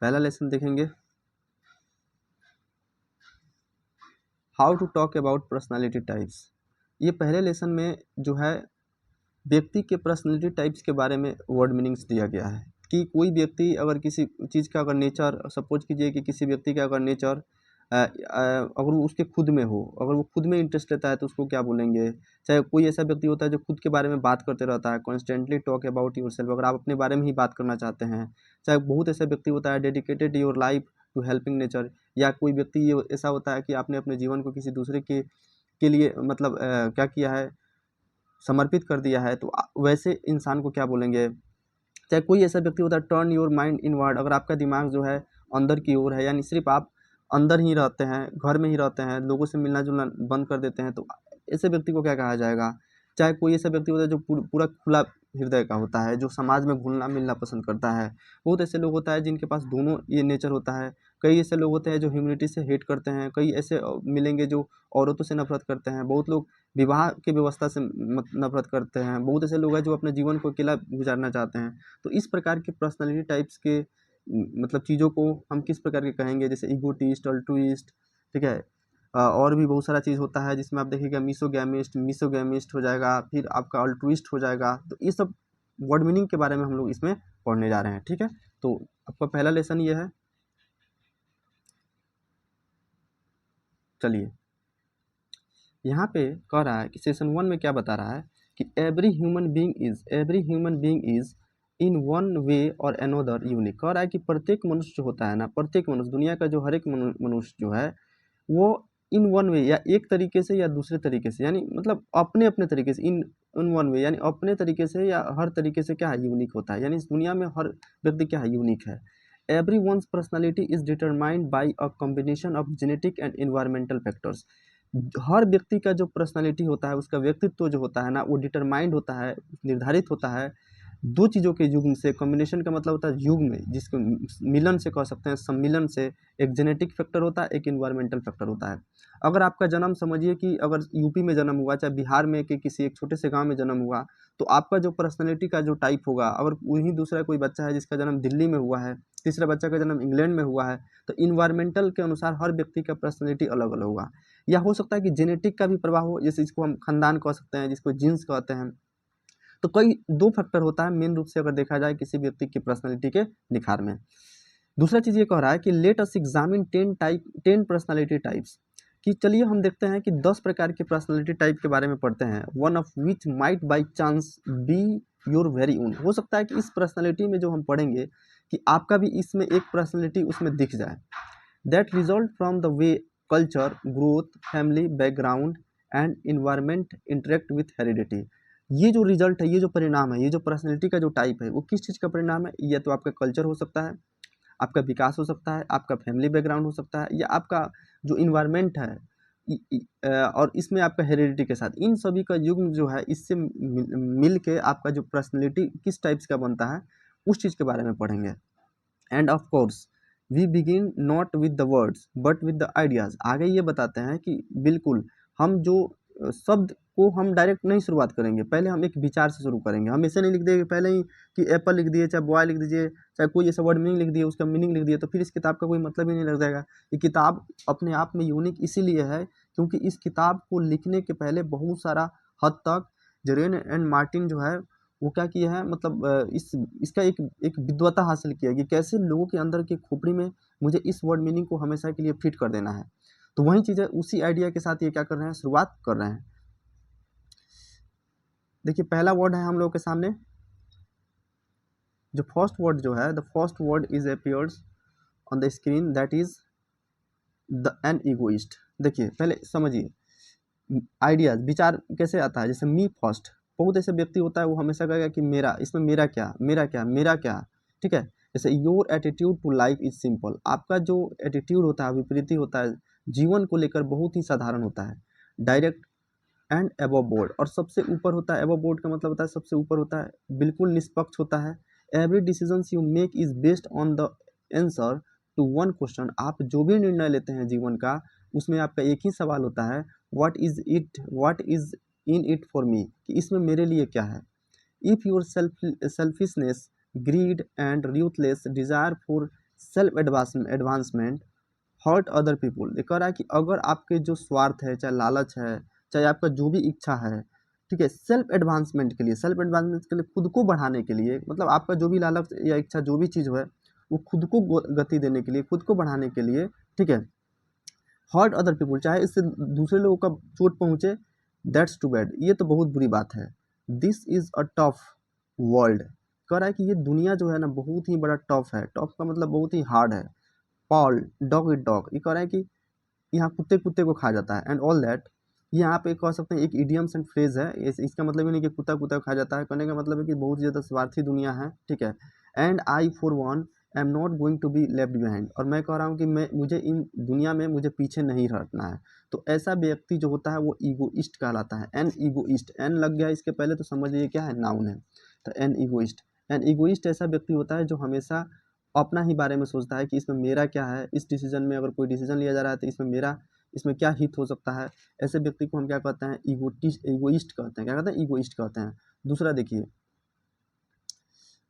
पहला लेसन देखेंगे, how to talk about personality types. ये पहले लेसन में जो है व्यक्ति के पर्सनालिटी टाइप्स के बारे में वर्ड मीनिंग्स दिया गया है कि कोई व्यक्ति अगर किसी चीज़ का अगर नेचर, सपोज कीजिए कि किसी व्यक्ति का अगर नेचर अगर वो उसके खुद में हो, अगर वो खुद में इंटरेस्ट लेता है तो उसको क्या बोलेंगे। चाहे कोई ऐसा व्यक्ति होता है जो खुद के बारे में बात करते रहता है, constantly talk about your self, अगर आप अपने बारे में ही बात करना चाहते हैं। चाहे बहुत ऐसा व्यक्ति होता है dedicated your life to helping nature, या कोई व्यक्ति ये ऐसा होता है कि आपने अपने जीवन को किसी दूसरे के लिए मतलब क्या किया है, समर्पित कर दिया है, तो वैसे इंसान को क्या बोलेंगे। चाहे कोई ऐसा व्यक्ति होता है टर्न योर माइंड इनवर्ड, अगर आपका दिमाग जो है अंदर की ओर है, यानी सिर्फ आप अंदर ही रहते हैं, घर में ही रहते हैं, लोगों से मिलना जुलना बंद कर देते हैं, तो ऐसे व्यक्ति को क्या कहा जाएगा। चाहे कोई ऐसा व्यक्ति होता है जो पूरा खुला हृदय का होता है, जो समाज में घुलना मिलना पसंद करता है। बहुत ऐसे लोग होता है जिनके पास दोनों ये नेचर होता है। कई ऐसे लोग होते हैं जो ह्यूमैनिटी से हेट करते हैं, कई ऐसे मिलेंगे जो औरतों से नफरत करते हैं, बहुत लोग विवाह की व्यवस्था से नफरत करते हैं, बहुत ऐसे लोग हैं जो अपने जीवन को अकेला गुजारना चाहते हैं। तो इस प्रकार के पर्सनालिटी टाइप्स के मतलब चीज़ों को हम किस प्रकार के कहेंगे, जैसे ईगोटिस्ट, अल्ट्रुइस्ट, ठीक है। और भी बहुत सारा चीज़ होता है जिसमें आप देखिएगा मिसोगैमिस्ट हो जाएगा, फिर आपका अल्ट्रुइस्ट हो जाएगा। तो ये सब वर्ड मीनिंग के बारे में हम लोग इसमें पढ़ने जा रहे हैं, ठीक है। तो आपका पहला लेसन ये है। चलिए, यहाँ पे कह रहा है कि सेशन 1 में क्या बता रहा है कि every human being is in one way और अनदर यूनिक। कह रहा है कि प्रत्येक मनुष्य जो होता है ना, प्रत्येक मनुष्य, दुनिया का जो हर एक मनुष्य जो है वो इन वन वे, या एक तरीके से या दूसरे तरीके से, यानी मतलब अपने अपने तरीके से, इन वन वे यानी अपने तरीके से या हर तरीके से क्या है, यूनिक होता है। यानी इस दुनिया में हर व्यक्ति क्या है, यूनिक है। Every one's personality is determined by a combination of genetic and environmental factors. हर व्यक्ति का जो पर्सनैलिटी होता है, उसका व्यक्तित्व जो होता है ना, वो डिटरमाइंड होता है, निर्धारित होता है दो चीज़ों के युग्म से। कॉम्बिनेशन का मतलब होता है युग्म, जिसको मिलन से कह सकते हैं, सम्मिलन से। एक जेनेटिक फैक्टर होता है, एक इन्वायरमेंटल फैक्टर होता है। अगर आपका जन्म समझिए कि अगर यूपी में जन्म हुआ, चाहे बिहार में कि किसी एक छोटे से गांव में जन्म हुआ, तो आपका जो पर्सनैलिटी का जो टाइप होगा, अगर वहीं दूसरा कोई बच्चा है जिसका जन्म दिल्ली में हुआ है, तीसरा बच्चा का जन्म इंग्लैंड में हुआ है, तो इन्वायरमेंटल के अनुसार हर व्यक्ति का पर्सनैलिटी अलग अलग होगा। या हो सकता है कि जेनेटिक का भी प्रभाव हो, जैसे इसको हम खानदान कह सकते हैं, जिसको जीन्स कहते हैं। तो कई दो फैक्टर होता है मेन रूप से अगर देखा जाए किसी व्यक्ति की पर्सनैलिटी के निखार में। दूसरा चीज़ ये कह रहा है कि let us examine 10 personality types, कि चलिए हम देखते हैं कि 10 प्रकार के पर्सनैलिटी टाइप के बारे में पढ़ते हैं। One of which might by chance be your very own. हो सकता है कि इस पर्सनैलिटी में जो हम पढ़ेंगे कि आपका भी इसमें एक पर्सनैलिटी उसमें दिख जाए। That result from the way culture, growth, family background and environment interact with heredity. ये जो रिजल्ट है, ये जो परिणाम है, ये जो पर्सनैलिटी का जो टाइप है, वो किस चीज़ का परिणाम है। या तो आपका कल्चर हो सकता है, आपका विकास हो सकता है, आपका फैमिली बैकग्राउंड हो सकता है, या आपका जो इन्वायरमेंट है, और इसमें आपका हेरिडिटी के साथ, इन सभी का युग्म जो है, इससे मिल के आपका जो पर्सनैलिटी किस टाइप्स का बनता है, उस चीज़ के बारे में पढ़ेंगे। And of course we begin not with the words but with the ideas. आगे ये बताते हैं कि बिल्कुल हम जो शब्द को हम डायरेक्ट नहीं शुरुआत करेंगे, पहले हम एक विचार से शुरू करेंगे। हम ऐसे नहीं लिख देंगे पहले ही कि एप्पल लिख दिए, चाहे बॉय लिख दीजिए, चाहे कोई ऐसा वर्ड मीनिंग लिख दिए, उसका मीनिंग लिख दिए, तो फिर इस किताब का कोई मतलब ही नहीं लग जाएगा। ये किताब अपने आप में यूनिक इसीलिए है क्योंकि इस किताब को लिखने के पहले बहुत सारा हद तक जेरेन एंड मार्टिन जो है वो क्या किया है, मतलब इसका एक विद्वता हासिल किया कि कैसे लोगों के अंदर की खोपड़ी में मुझे इस वर्ड मीनिंग को हमेशा के लिए फिट कर देना है। तो वही चीज़ें उसी आइडिया के साथ ये क्या कर रहे हैं, शुरुआत कर रहे हैं। देखिए पहला वर्ड है हम लोग के सामने, जो फर्स्ट वर्ड जो है, the first word is appears on the screen, that is the an egoist. देखिए पहले समझिए आइडियाज, विचार कैसे आता है। जैसे मी फर्स्ट, बहुत ऐसे व्यक्ति होता है वो हमेशा कहेगा कि मेरा, इसमें मेरा क्या, मेरा क्या, मेरा क्या, ठीक है। जैसे your attitude to life is simple, आपका जो एटीट्यूड होता है, विपरीति होता है, जीवन को लेकर बहुत ही साधारण होता है। डायरेक्ट एंड एबव बोर्ड, और सबसे ऊपर होता है। एबव बोर्ड का मतलब होता है सबसे ऊपर होता है, बिल्कुल निष्पक्ष होता है। Every decision you make is based on the answer to one question, आप जो भी निर्णय लेते हैं जीवन का, उसमें आपका एक ही सवाल होता है, what is in it for me, कि इसमें मेरे लिए क्या है। If your selfishness, greed and ruthless desire for self advancement hurt other people. ये कह रहा है कि अगर आपके जो स्वार्थ है, चाहे लालच है, चाहे आपका जो भी इच्छा है, ठीक है, सेल्फ एडवांसमेंट के लिए, खुद को बढ़ाने के लिए, मतलब आपका जो भी लालच या इच्छा जो भी चीज़ है वो खुद को गति देने के लिए, खुद को बढ़ाने के लिए, ठीक है, हर्ट अदर पीपुल, चाहे इससे दूसरे लोगों का चोट पहुँचे, दैट्स टू बैड, ये तो बहुत बुरी बात है। This is a tough world, कह रहा है कि ये दुनिया जो है ना बहुत ही बड़ा टफ है, टफ का मतलब बहुत ही हार्ड है। पॉल डॉग इट डॉग, ये कह रहा है कि यहाँ कुत्ते कुत्ते को खा जाता है, एंड ऑल दैट। यहाँ पे कह सकते हैं एक इडियम्स एंड फ्रेज है, इसका मतलब ये नहीं कि कुत्ता कुत्ता को खा जाता है, कहने का मतलब है कि बहुत ही ज़्यादा स्वार्थी दुनिया है, ठीक है। And I for one am not going to be left behind, और मैं कह रहा हूँ कि मुझे इन दुनिया में मुझे पीछे नहीं हटना है। तो ऐसा व्यक्ति जो होता है वो ईगोइस्ट कहलाता है। एन ईगोइस्ट, एन लग गया इसके पहले तो समझ लीजिए क्या है, नाउन है। तो एन ईगोइस्ट, एन ईगोइस्ट ऐसा व्यक्ति होता है जो हमेशा अपना ही बारे में सोचता है कि इसमें मेरा क्या है, इस डिसीजन में अगर कोई डिसीजन लिया जा रहा है तो इसमें क्या हित हो सकता है। ऐसे व्यक्ति को हम क्या कहते हैं, ईगोइस्ट कहते हैं। क्या कहते हैं, ईगोइस्ट कहते हैं। दूसरा देखिए,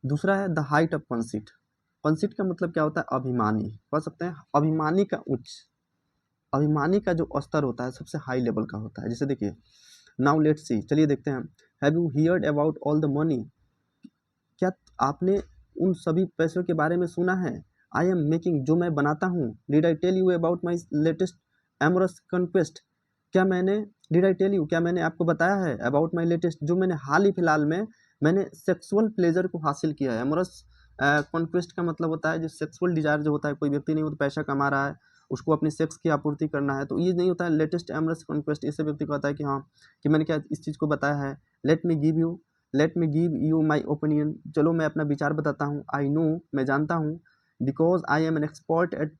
दूसरा है the height of conceit. Conceit का मतलब क्या होता है, अभिमानी, कह सकते हैं अभिमानी का उच्च, अभिमानी का जो स्तर होता है सबसे हाई लेवल का होता है। जैसे देखिए, नाउ लेट्स सी, चलिए देखते हैं। Have you heard about all the money, क्या आपने उन सभी पैसों के बारे में सुना है। आई एम मेकिंग, जो मैं बनाता हूँ। Did I tell you about my latest amorous conquest, क्या मैंने, डिड आई टेल यू, क्या मैंने आपको बताया है अबाउट माई लेटेस्ट, जो मैंने हाल ही फिलहाल में मैंने सेक्सुअल प्लेजर को हासिल किया है। एमोरस कॉन्क्वेस्ट का मतलब होता है जो सेक्सुअल डिजायर जो होता है, कोई व्यक्ति नहीं वो तो पैसा कमा रहा है, उसको अपनी सेक्स की आपूर्ति करना है, तो ये नहीं होता है लेटेस्ट एमोरस कॉन्क्वेस्ट। इससे व्यक्ति कहता है कि हाँ, कि मैंने क्या इस चीज़ को बताया है। Let me give you my opinion, चलो मैं अपना विचार बताता हूँ। आई नो, मैं जानता हूँ। Because I am an expert at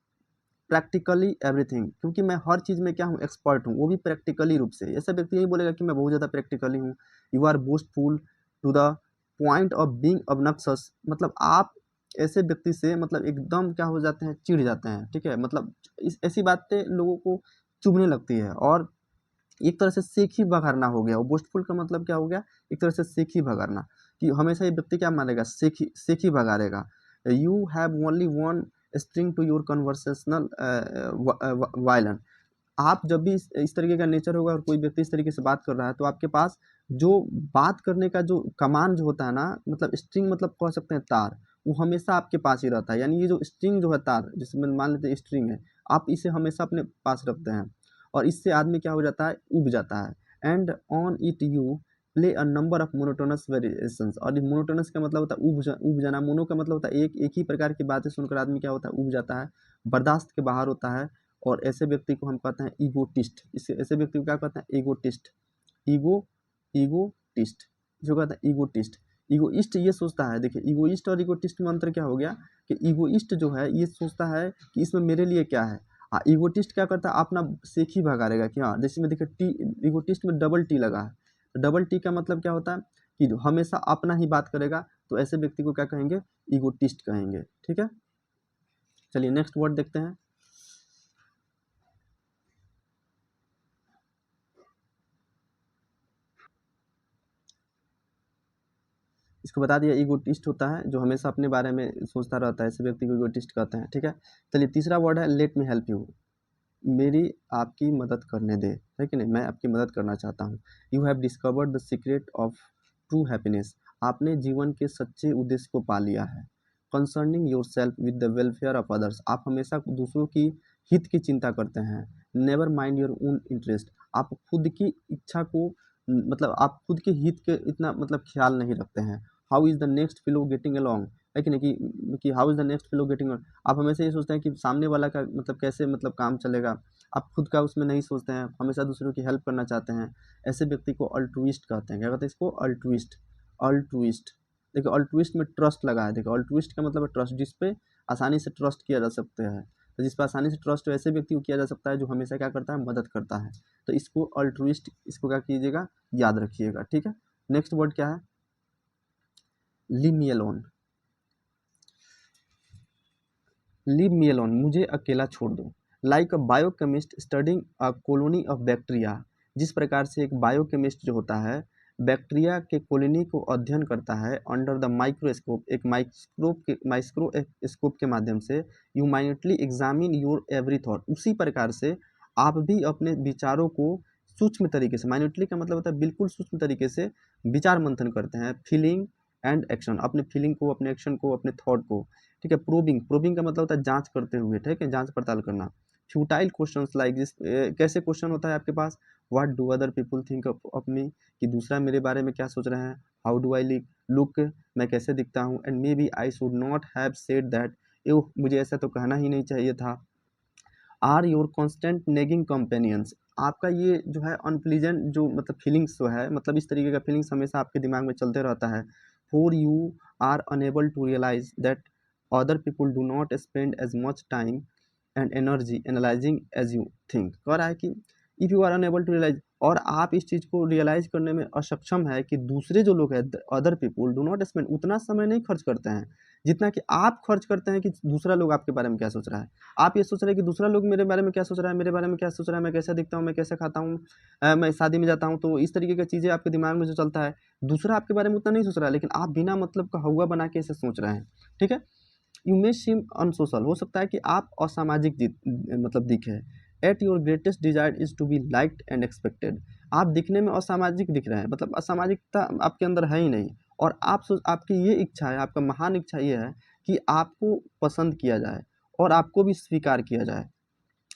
practically everything, क्योंकि मैं हर चीज़ में क्या हूँ, एक्सपर्ट हूँ, वो भी प्रैक्टिकली रूप से। ऐसा व्यक्ति यही बोलेगा कि मैं बहुत ज़्यादा प्रैक्टिकली हूँ। You are boastful to the point of being obnoxious, मतलब आप ऐसे व्यक्ति से मतलब एकदम क्या हो जाते हैं, चिढ़ जाते हैं, ठीक है, मतलब ऐसी बातें लोगों को चुभने लगती है, और एक तरह से सेखी बघारना हो गया। वो बोस्टफुल का मतलब क्या हो गया, एक तरह से सेखी बघारना, कि हमेशा ये व्यक्ति क्या मानेगा, सेखी सेखी बघारेगा। You have only one string to your conversational violin, आप जब भी इस तरीके का नेचर होगा और कोई व्यक्ति इस तरीके से बात कर रहा है तो आपके पास जो बात करने का जो कमान जो होता है ना, मतलब स्ट्रिंग मतलब कह सकते हैं तार, वो हमेशा आपके पास ही रहता है। यानी ये जो स्ट्रिंग जो है तार, जिसमें मान लेते हैं स्ट्रिंग है, आप इसे हमेशा अपने पास रखते हैं, और इससे आदमी क्या हो जाता है, उब जाता है। And on it you play a number of monotonous variations, और ये मोनोटोनस का मतलब होता है उब जाना। मोनो का मतलब होता है एक, एक ही प्रकार की बातें सुनकर आदमी क्या होता है, उब जाता है, बर्दाश्त के बाहर होता है। और ऐसे व्यक्ति को हम कहते हैं ईगोटिस्ट। इसे ऐसे व्यक्ति को क्या कहते हैं, ईगोटिस्ट। ईगो ईगोटिस्ट, जो कहते हैं ईगोटिस्ट। ईगोइस्ट ये सोचता है, देखिए ईगोइस्ट और ईगोटिस्ट में अंतर क्या हो गया, कि ईगोइस्ट जो है ये सोचता है कि इसमें मेरे लिए क्या है। हाँ, ईगोटिस्ट क्या करता है, अपना सेख ही भगाड़ेगा कि हाँ, जैसे में देखिए टी, ईगोटिस्ट में डबल टी लगा है, तो डबल टी का मतलब क्या होता है कि जो हमेशा अपना ही बात करेगा, तो ऐसे व्यक्ति को क्या कहेंगे, ईगोटिस्ट कहेंगे, ठीक है। चलिए नेक्स्ट वर्ड देखते हैं। इसको बता दिया, ईगोटिस्ट होता है जो हमेशा अपने बारे में सोचता रहता है, ऐसे व्यक्ति को ईगोटिस्ट कहते हैं, ठीक है। चलिए तीसरा वर्ड है लेट मी हेल्प यू, मेरी आपकी मदद करने दे, है कि नहीं, मैं आपकी मदद करना चाहता हूँ। You have discovered the secret of true happiness, आपने जीवन के सच्चे उद्देश्य को पा लिया है। Concerning your self with the welfare of others, आप हमेशा दूसरों की हित की चिंता करते हैं। Never mind your own interest, आप खुद की इच्छा को मतलब आप खुद के हित के इतना मतलब ख्याल नहीं रखते हैं। How is the next fellow getting along, है कि नहीं, कि how is the next fellow getting, आप हमेशा ये सोचते हैं कि सामने वाला का मतलब कैसे मतलब काम चलेगा, आप खुद का उसमें नहीं सोचते हैं, हमेशा दूसरों की हेल्प करना चाहते हैं। ऐसे व्यक्ति को अल्ट्रुइस्ट कहते हैं। क्या कहते हैं इसको, अल्ट्रुइस्ट। अल्ट्रुइस्ट, देखिए अल्ट्रुइस्ट में ट्रस्ट लगा है, देखिए अल्ट्रुइस्ट का मतलब है ट्रस्ट, जिस पे आसानी से ट्रस्ट किया जा सकता है। तो जिस पर आसानी से ट्रस्ट ऐसे व्यक्ति को किया जा सकता है जो हमेशा क्या करता है, मदद करता है। तो इसको अल्ट्रुइस्ट, इसको क्या कीजिएगा, याद रखिएगा, ठीक है। नेक्स्ट वर्ड क्या है, leave me alone. Leave me alone, मुझे अकेला छोड़ दो। Like a biochemist studying a colony of bacteria, जिस प्रकार से एक बायोकेमिस्ट जो होता है बैक्टीरिया के कॉलोनी को अध्ययन करता है अंडर द माइक्रोस्कोप, एक माइक्रोस्कोप के माध्यम से, you minutely examine your every thought, उसी प्रकार से आप भी अपने विचारों को सूक्ष्म तरीके से, माइन्यूटली का मतलब होता है बिल्कुल सूक्ष्म तरीके से विचार मंथन करते हैं, फीलिंग एंड एक्शन, अपने फीलिंग को, अपने एक्शन को, अपने थॉट को, ठीक है। प्रोबिंग का मतलब होता है जांच करते हुए, ठीक है, जांच पड़ताल करना। फ्यूटाइल क्वेश्चंस लाइक दिस, कैसे क्वेश्चन होता है आपके पास, what do other people think of me, कि दूसरा मेरे बारे में क्या सोच रहे हैं, हाउ डू आई लुक, मैं कैसे दिखता हूँ, and maybe I should not have said that, एह मुझे ऐसा तो कहना ही नहीं चाहिए था। Are your constant nagging companions, आपका ये जो है अनप्लीजेंट जो मतलब फीलिंग्स जो है, मतलब इस तरीके का फीलिंग्स हमेशा आपके दिमाग में चलते रहता है। For you are unable to realise that other people do not spend as much time and energy analysing as you think. कह रहा है कि if you are unable to realise, और आप इस चीज़ को रियलाइज करने में असक्षम है कि दूसरे जो लोग हैं, other people do not spend, उतना समय नहीं खर्च करते हैं जितना कि आप खर्च करते हैं कि दूसरा लोग आपके बारे में क्या सोच रहा है। आप ये सोच रहे हैं कि दूसरा लोग मेरे बारे में क्या सोच रहा है, मेरे बारे में क्या सोच रहा है, मैं कैसा दिखता हूँ, मैं कैसे खाता हूँ, मैं शादी में जाता हूँ, तो इस तरीके की चीज़ें आपके दिमाग में जो चलता है, दूसरा आपके बारे में उतना नहीं सोच रहा है, लेकिन आप बिना मतलब का हौवा बना के इसे सोच रहे हैं, ठीक है। यू मे सीम अनसोशल, हो सकता है कि आप असामाजिक मतलब दिखे। At your greatest desire is to be liked and expected, आप दिखने में असामाजिक दिख रहे हैं, मतलब असामाजिकता आपके अंदर है ही नहीं, और आपकी ये इच्छा है, आपका महान इच्छा ये है कि आपको पसंद किया जाए और आपको भी स्वीकार किया जाए।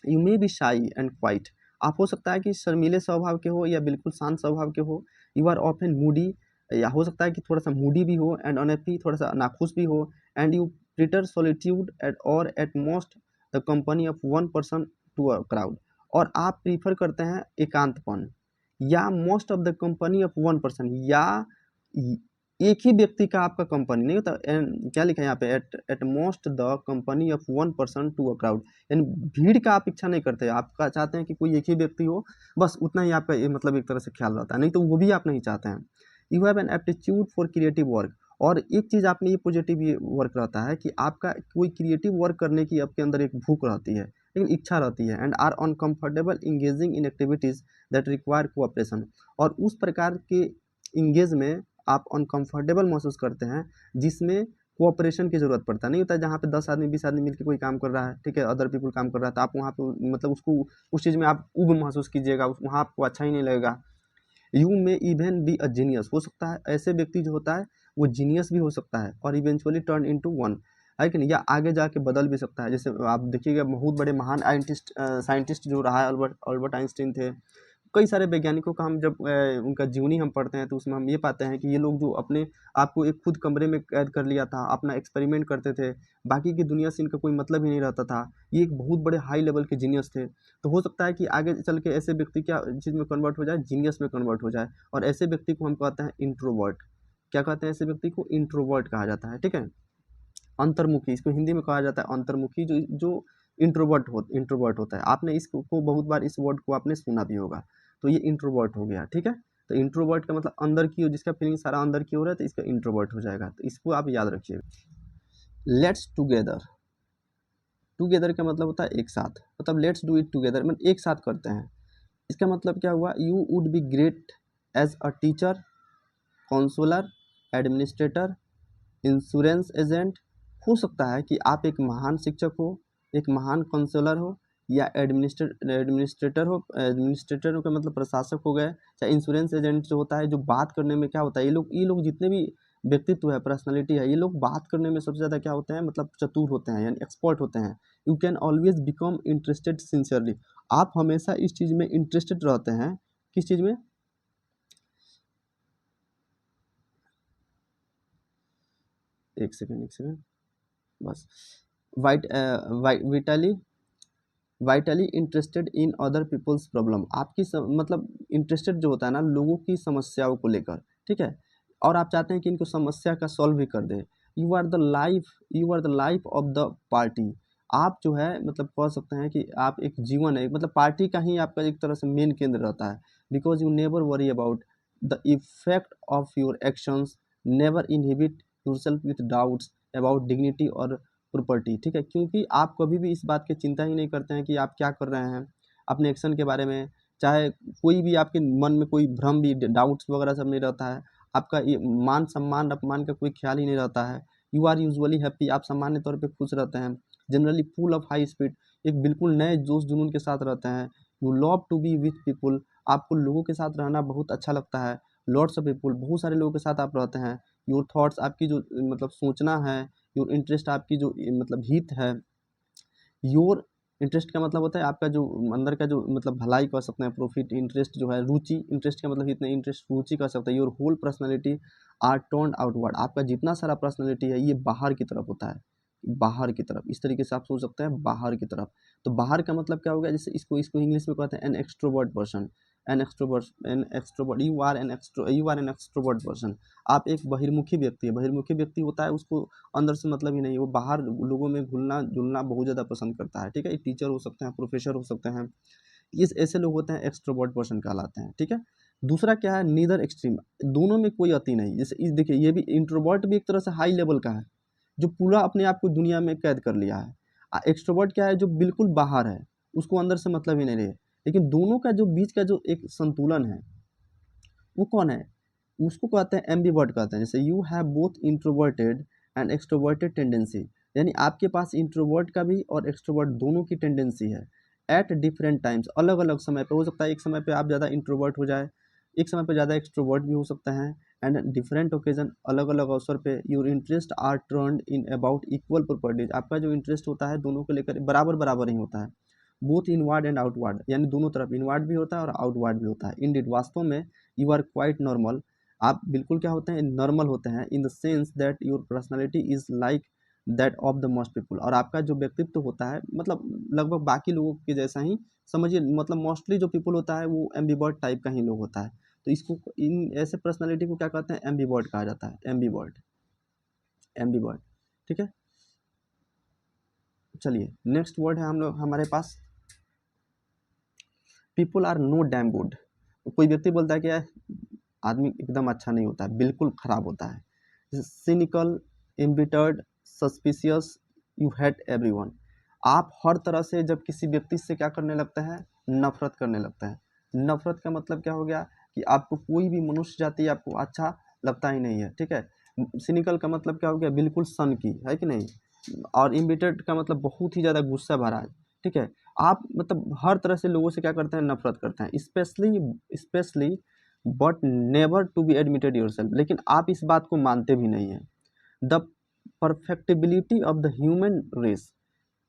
यू मे बी शाई एंड क्वाइट, आप हो सकता है कि शर्मीले स्वभाव के हो या बिल्कुल शांत स्वभाव के हो। यू आर ऑफन मूडी, या हो सकता है कि थोड़ा सा मूडी भी हो, एंड अनहैप्पी, थोड़ा सा नाखुश भी हो। And you prefer solitude at or at most the company of one person to a crowd, और आप प्रीफर करते हैं एकांतपन, या most of the company of one person, या एक ही व्यक्ति का आपका कंपनी नहीं होता। क्या लिखा है यहाँ पे, at at most the company of one person to a crowd, यानी भीड़ का आप इच्छा नहीं करते, आपका चाहते हैं कि कोई एक ही व्यक्ति हो, बस उतना ही आपका ये मतलब एक तरह से ख्याल रहता है, नहीं तो वो भी आप नहीं चाहते हैं। You have an aptitude for creative work, और एक चीज़ आप में ये पॉजिटिव ये वर्क रहता है कि आपका कोई क्रिएटिव वर्क करने की आपके अंदर एक भूख रहती है, लेकिन इच्छा रहती है। And are uncomfortable engaging in activities that require cooperation, और उस प्रकार के इंगेज में आप अनकम्फर्टेबल महसूस करते हैं जिसमें कोऑपरेशन की ज़रूरत पड़ता है। नहीं होता है जहाँ पे 10 आदमी 20 आदमी मिलके कोई काम कर रहा है, ठीक है, अदर पीपल काम कर रहा है, तो आप वहाँ पे मतलब उसको उस चीज़ में आप ऊब महसूस कीजिएगा, वहाँ आपको अच्छा ही नहीं लगेगा। यू में इवन बी अ जीनियस, हो सकता है ऐसे व्यक्ति जो होता है वो जीनियस भी हो सकता है, और इवेंचुअली टर्न इनटू वन, है कि नहीं, या आगे जाके बदल भी सकता है। जैसे आप देखिएगा बहुत बड़े महान साइंटिस्ट जो रहा है, अल्बर्ट आइंस्टीन थे। कई सारे वैज्ञानिकों का हम जब उनका जीवनी हम पढ़ते हैं तो उसमें हम ये पाते हैं कि ये लोग जो अपने आप को एक खुद कमरे में कैद कर लिया था, अपना एक्सपेरिमेंट करते थे, बाकी की दुनिया से इनका कोई मतलब ही नहीं रहता था। ये एक बहुत बड़े हाई लेवल के जीनियस थे। तो हो सकता है कि आगे चल के ऐसे व्यक्ति क्या चीज़ में कन्वर्ट हो जाए, जीनियस में कन्वर्ट हो जाए, और ऐसे व्यक्ति को हम कहते हैं इंट्रोवर्ट। क्या कहते हैं ऐसे व्यक्ति को, इंट्रोवर्ट कहा जाता है, ठीक है। अंतर्मुखी, इसको हिंदी में कहा जाता है अंतर्मुखी, जो जो इंट्रोवर्ट होता है। आपने इसको को बहुत बार इस वर्ड को आपने सुना भी होगा। तो ये इंट्रोवर्ट हो गया, ठीक है। तो इंट्रोवर्ट का मतलब अंदर की ओर, जिसका फीलिंग सारा अंदर की ओर है, तो इसका इंट्रोवर्ट हो जाएगा, तो इसको आप याद रखिएगा। लेट्स टुगेदर, टुगेदर का मतलब होता है एक साथ, मतलब लेट्स डू इट टुगेदर मतलब एक साथ करते हैं। इसका मतलब क्या हुआ, you would be great as a teacher, counsellor, administrator, insurance agent. हो सकता है कि आप एक महान शिक्षक हो, एक महान काउंसलर हो, या एडमिनिस्ट्रेटर हो। एडमिनिस्ट्रेटर का मतलब प्रशासक हो गए, चाहे इंश्योरेंस एजेंट जो होता है, जो बात करने में क्या होता है, ये लोग जितने भी व्यक्तित्व है, पर्सनालिटी है, ये लोग बात करने में सबसे ज़्यादा क्या होते हैं, मतलब चतुर होते हैं, यानी एक्सपर्ट होते हैं। You can always become interested sincerely, आप हमेशा इस चीज़ में इंटरेस्टेड रहते हैं, किस चीज़ में, एक सेकेंड बस, white विटली vitally interested in other peoples problem, आपकी मतलब इंटरेस्टेड जो होता है ना लोगों की समस्याओं को लेकर, ठीक है, और आप चाहते हैं कि इनको समस्या का सॉल्व भी कर दे। You are the life of the party, आप जो है मतलब कह सकते हैं कि आप एक जीवन है, मतलब पार्टी का ही आपका एक तरह से मेन केंद्र रहता है। Because you never worry about the effect of your actions, never inhibit yourself with doubts about dignity और प्रॉपर्टी, ठीक है, क्योंकि आप कभी भी इस बात की चिंता ही नहीं करते हैं कि आप क्या कर रहे हैं, अपने एक्शन के बारे में, चाहे कोई भी आपके मन में कोई भ्रम भी, डाउट्स वगैरह सब नहीं रहता है, आपका ये मान सम्मान अपमान का कोई ख्याल ही नहीं रहता है। यू आर यूजुअली हैप्पी, आप सामान्य तौर पे खुश रहते हैं। Generally full of high speed, एक बिल्कुल नए जोश जुनून के साथ रहते हैं। You love to be with people, आपको लोगों के साथ रहना बहुत अच्छा लगता है। लॉट्स ऑफ पीपुल, बहुत सारे लोगों के साथ आप रहते हैं। योर थॉट्स, आपकी जो मतलब सोचना है, योर इंटरेस्ट, आपकी जो मतलब हित है। योर इंटरेस्ट का मतलब होता है आपका जो अंदर का जो मतलब भलाई कह सकते हैं, प्रॉफिट। इंटरेस्ट जो है रुचि, इंटरेस्ट का मतलब इतना, इंटरेस्ट रुचि कह सकते हैं। Your whole personality are turned outward, आपका जितना सारा पर्सनैलिटी है ये बाहर की तरफ होता है, बाहर की तरफ। इस तरीके से आप सोच सकते हैं बाहर की तरफ। तो बाहर का मतलब क्या हो गया, जैसे इसको इसको इंग्लिश में कहते हैं an extrovert person. An extrovert, you are an extrovert person. आप एक बहिर्मुखी व्यक्ति है। बहिर्मुखी व्यक्ति होता है उसको अंदर से मतलब ही नहीं, वो बाहर लोगों में घुलना जुलना बहुत ज़्यादा पसंद करता है, ठीक है। टीचर हो सकते हैं, प्रोफेसर हो सकते हैं, ये ऐसे लोग होते हैं, एक्सट्रोवर्ट पर्सन कहलाते हैं, ठीक है। दूसरा क्या है, नीदर एक्सट्रीम, दोनों में कोई अति नहीं। जैसे इस देखिए, ये भी इंट्रोवर्ट भी एक तरह से हाई लेवल का है, जो पूरा अपने आप को दुनिया में कैद कर लिया है। एक्सट्रोवर्ट क्या है, जो बिल्कुल बाहर है, उसको अंदर से मतलब ही नहीं रहे। लेकिन दोनों का जो बीच का जो एक संतुलन है, वो कौन है, उसको कहते हैं एम्बीवर्ट कहते हैं। जैसे you have both introverted and extroverted tendency, यानी आपके पास इंट्रोवर्ट का भी और एक्सट्रोवर्ट दोनों की टेंडेंसी है। एट डिफरेंट टाइम्स, अलग अलग समय पे हो सकता है, एक समय पे आप ज़्यादा इंट्रोवर्ट हो जाए, एक समय पे ज़्यादा एक्सट्रोवर्ट भी हो सकता है। एंड डिफरेंट ओकेजन, अलग अलग अवसर पे your interest are turned in about equal properties, आपका जो इंटरेस्ट होता है दोनों को लेकर बराबर बराबर ही होता है। बोथ इनवर्ड एंड आउटवर्ड, यानी दोनों तरफ, इनवर्ड भी होता है और आउटवर्ड भी होता है। इंडिड, वास्तव में यू आर क्वाइट नॉर्मल, आप बिल्कुल क्या होते हैं, नॉर्मल होते हैं। In the sense that your personality is like that of the most people, और आपका जो व्यक्तित्व होता है मतलब लगभग बाकी लोगों के जैसा ही समझिए। मतलब मोस्टली जो पीपल होता है वो एम्बीवर्ट टाइप का ही लोग होता है। तो इसको, इन ऐसे पर्सनैलिटी को क्या कहते हैं, एम्बीवर्ट कहा जाता है। एम्बीवर्ट, एम्बीवर्ट, ठीक है। चलिए नेक्स्ट वर्ड है हम लोग हमारे पास, people are no damn good. कोई व्यक्ति बोलता है कि यार आदमी एकदम अच्छा नहीं होता है, बिल्कुल खराब होता है। Cynical, embittered, suspicious, you hate everyone, आप हर तरह से जब किसी व्यक्ति से क्या करने लगता है, नफरत करने लगता है। नफरत का मतलब क्या हो गया कि आपको कोई भी मनुष्य जाति आपको अच्छा लगता ही नहीं है, ठीक है। सिनिकल का मतलब क्या हो गया, बिल्कुल सन की है कि नहीं। और इम्बिटर्ड का मतलब बहुत ही ज़्यादा गुस्सा भरा है, ठीक है। आप मतलब हर तरह से लोगों से क्या करते हैं, नफरत करते हैं। Specially but never to be admitted yourself, लेकिन आप इस बात को मानते भी नहीं हैं। The perfectibility of the human race,